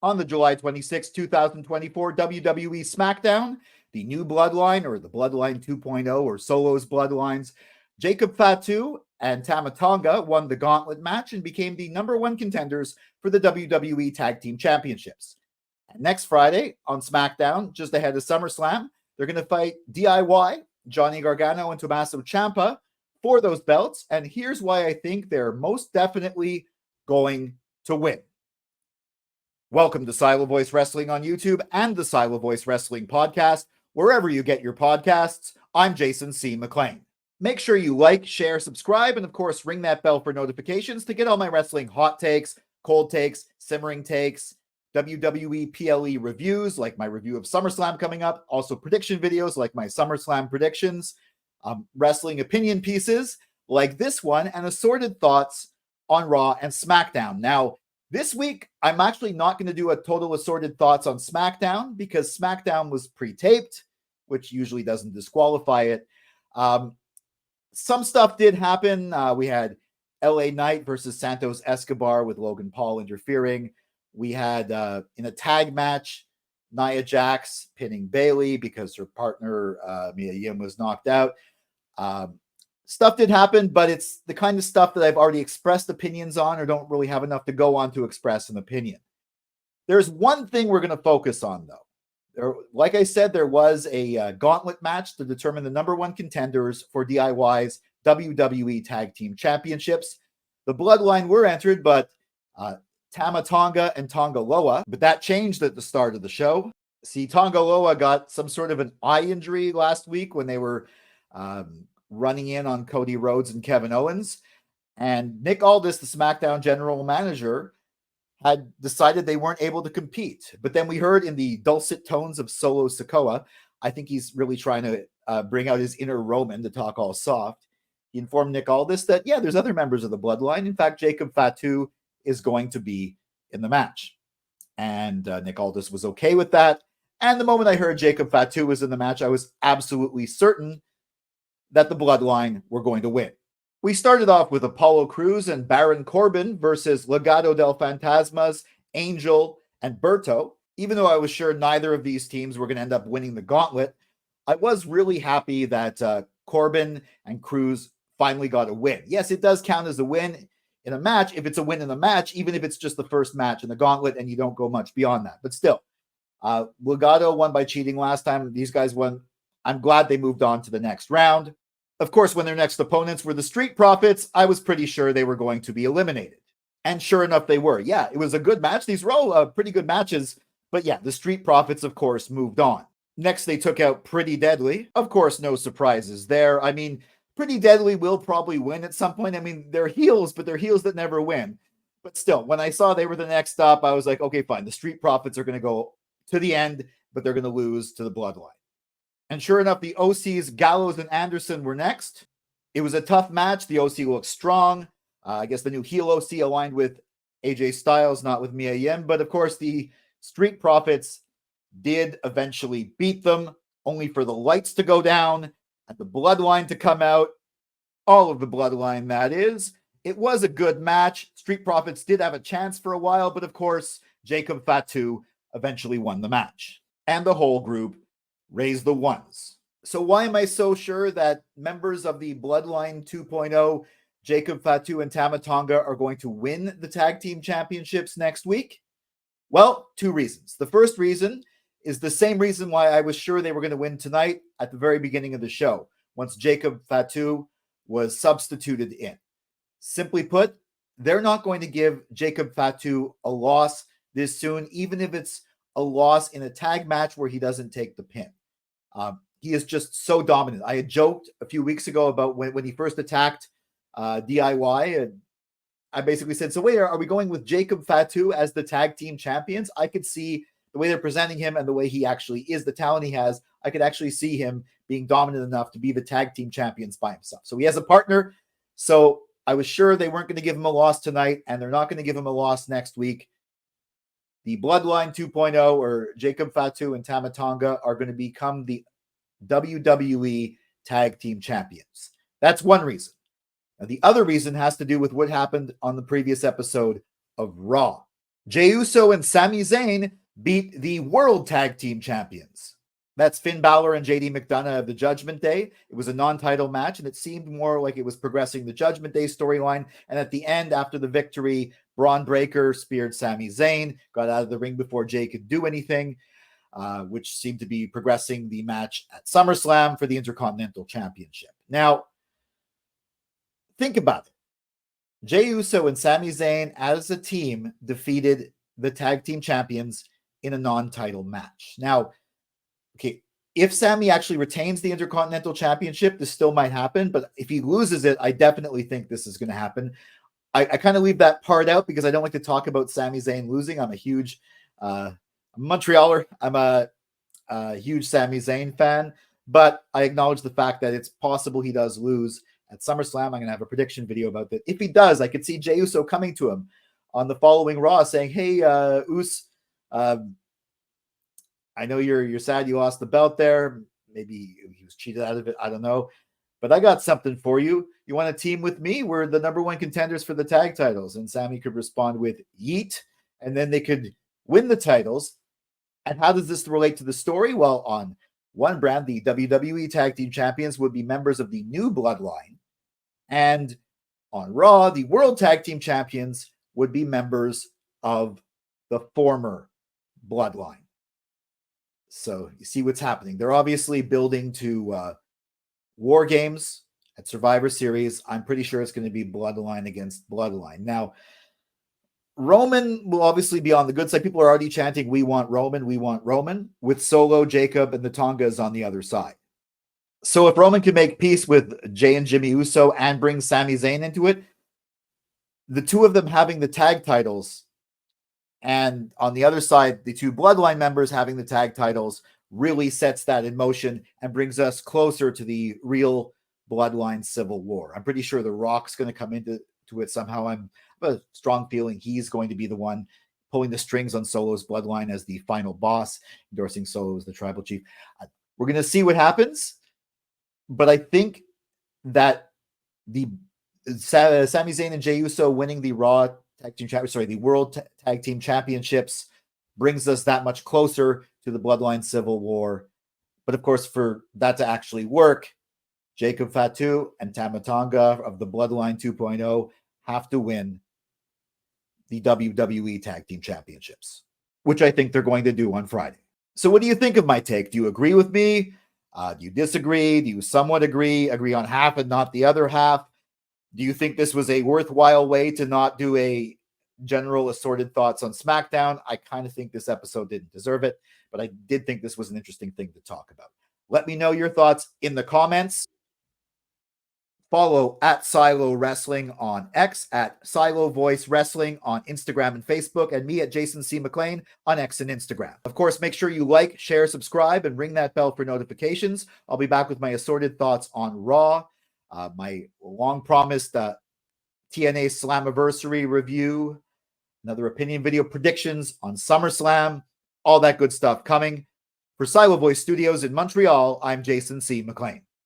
On the July 26, 2024 WWE Smackdown, the new Bloodline, or the Bloodline 2.0, or Solo's Bloodlines, Jacob Fatu and Tama Tonga won the gauntlet match and became the number one contenders for the WWE Tag Team Championships. And next Friday on SmackDown, just ahead of SummerSlam, they're going to fight DIY, Johnny Gargano and Tommaso Ciampa for those belts. And here's why I think they're most definitely going to win. Welcome to Silo Voice Wrestling on YouTube and the Silo Voice Wrestling podcast, wherever you get your podcasts. I'm Jason C. McLean. Make sure you like, share, subscribe, and of course, ring that bell for notifications to get all my wrestling hot takes, cold takes, simmering takes, WWE PLE reviews, like my review of SummerSlam coming up, also prediction videos like my SummerSlam predictions, wrestling opinion pieces like this one, and assorted thoughts on Raw and SmackDown. Now, this week, I'm actually not going to do a total assorted thoughts on SmackDown because SmackDown was pre-taped, which usually doesn't disqualify it. Some stuff did happen. We had LA Knight versus Santos Escobar with Logan Paul interfering. We had, in a tag match, Nia Jax pinning Bayley because her partner, Mia Yim, was knocked out. Stuff did happen, but it's the kind of stuff that I've already expressed opinions on or don't really have enough to go on to express an opinion. There's one thing we're going to focus on, though. Like I said, there was a gauntlet match to determine the number one contenders for DIY's WWE Tag Team Championships. The Bloodline were entered, but Tama Tonga and Tonga Loa, but that changed at the start of the show. See, Tonga Loa got some sort of an eye injury last week when they were running in on Cody Rhodes and Kevin Owens. And Nick Aldis, the SmackDown general manager, had decided they weren't able to compete. But then we heard in the dulcet tones of Solo Sikoa, I think he's really trying to bring out his inner Roman to talk all soft. He informed Nick Aldis that, yeah, there's other members of the Bloodline. In fact, Jacob Fatu is going to be in the match. And Nick Aldis was okay with that. And the moment I heard Jacob Fatu was in the match, I was absolutely certain that the Bloodline were going to win. We started off with Apollo Crews and Baron Corbin versus Legado del Fantasmas, Angel, and Berto. Even though I was sure neither of these teams were going to end up winning the gauntlet, I was really happy that Corbin and Crews finally got a win. Yes, it does count as a win in a match if it's a win in a match, even if it's just the first match in the gauntlet and you don't go much beyond that. But still, Legado won by cheating last time. These guys won. I'm glad they moved on to the next round. Of course, when their next opponents were the Street Profits, I was pretty sure they were going to be eliminated. And sure enough, they were. Yeah, it was a good match. These were all pretty good matches. But yeah, the Street Profits, of course, moved on. Next, they took out Pretty Deadly. Of course, no surprises there. I mean, Pretty Deadly will probably win at some point. I mean, they're heels, but they're heels that never win. But still, when I saw they were the next stop, I was like, okay, fine. The Street Profits are going to go to the end, but they're going to lose to the Bloodline. And sure enough, the OCs, Gallows and Anderson, were next. It was a tough match. The OC looked strong. I guess the new heel OC aligned with AJ Styles, not with Mia Yim. But of course, the Street Profits did eventually beat them, only for the lights to go down and the Bloodline to come out. All of the Bloodline, that is. It was a good match. Street Profits did have a chance for a while, but of course, Jacob Fatu eventually won the match. And the whole group raised the ones. So why am I so sure that members of the Bloodline 2.0, Jacob Fatu and Tama Tonga, are going to win the Tag Team Championships next week? Well, two reasons. The first reason is the same reason why I was sure they were going to win tonight at the very beginning of the show, once Jacob Fatu was substituted in. Simply put, they're not going to give Jacob Fatu a loss this soon, even if it's a loss in a tag match where he doesn't take the pin. He is just so dominant. I had joked a few weeks ago about when he first attacked DIY, and I basically said, so wait, are we going with Jacob Fatu as the tag team champions? I could see the way they're presenting him and the way he actually is, the talent he has. I could actually see him being dominant enough to be the tag team champions by himself. So he has a partner. So I was sure they weren't going to give him a loss tonight, and they're not going to give him a loss next week. The Bloodline 2.0, or Jacob Fatu and Tama Tonga, are going to become the WWE Tag Team Champions. That's one reason. Now, the other reason has to do with what happened on the previous episode of Raw. Jey Uso and Sami Zayn beat the World Tag Team Champions. That's Finn Balor and JD McDonough of the Judgment Day. It was a non-title match, and it seemed more like it was progressing the Judgment Day storyline. And at the end, after the victory, Braun Breaker speared Sami Zayn, got out of the ring before Jey could do anything, which seemed to be progressing the match at SummerSlam for the Intercontinental Championship. Now, think about it. Jey Uso and Sami Zayn as a team defeated the tag team champions in a non-title match. Now, okay, if Sami actually retains the Intercontinental Championship, this still might happen, but if he loses it, I definitely think this is going to happen. I kind of leave that part out because I don't like to talk about Sami Zayn losing. I'm a huge Montrealer. I'm a huge Sami Zayn fan, but I acknowledge the fact that it's possible he does lose at SummerSlam. I'm going to have a prediction video about that. If he does, I could see Jey Uso coming to him on the following Raw saying, hey, Us, I know you're sad you lost the belt there. Maybe he was cheated out of it. I don't know. But I got something for you. You want to team with me? We're the number one contenders for the tag titles. And Sami could respond with yeet, and then they could win the titles. And how does this relate to the story? Well, on one brand, the WWE Tag Team Champions would be members of the new Bloodline. And on Raw, the World Tag Team Champions would be members of the former Bloodline. So you see what's happening. They're obviously building to War Games at Survivor Series. I'm pretty sure it's going to be Bloodline against Bloodline. Now, Roman will obviously be on the good side. People are already chanting, we want Roman, with Solo, Jacob, and the Tongas on the other side. So if Roman can make peace with Jey and Jimmy Uso and bring Sami Zayn into it, the two of them having the tag titles, and on the other side, the two Bloodline members having the tag titles really sets that in motion and brings us closer to the real Bloodline Civil War. I'm pretty sure The Rock's going to come into it somehow. I have a strong feeling he's going to be the one pulling the strings on Solo's Bloodline as the final boss, endorsing Solo as the tribal chief. We're going to see what happens, but I think that the Sami Zayn and Jey Uso winning the Raw Tag Team the World Tag Team Championships brings us that much closer to the Bloodline Civil War. But of course, for that to actually work, Jacob Fatu and Tama Tonga of the Bloodline 2.0 have to win the WWE Tag Team Championships, which I think they're going to do on Friday. So what do you think of my take? Do you agree with me? Do you disagree? Do you somewhat agree on half and not the other half? Do you think this was a worthwhile way to not do a general assorted thoughts on SmackDown? I kind of think this episode didn't deserve it, but I did think this was an interesting thing to talk about. Let me know your thoughts in the comments. Follow at Silo Wrestling on X, at Silo Voice Wrestling on Instagram and Facebook, and me at Jason C. McLean on X and Instagram. Of course, make sure you like, share, subscribe, and ring that bell for notifications. I'll be back with my assorted thoughts on Raw, my long-promised TNA Slammiversary review, another opinion video, predictions on SummerSlam, all that good stuff coming. For Silo Voice Studios in Montreal, I'm Jason C. McLean.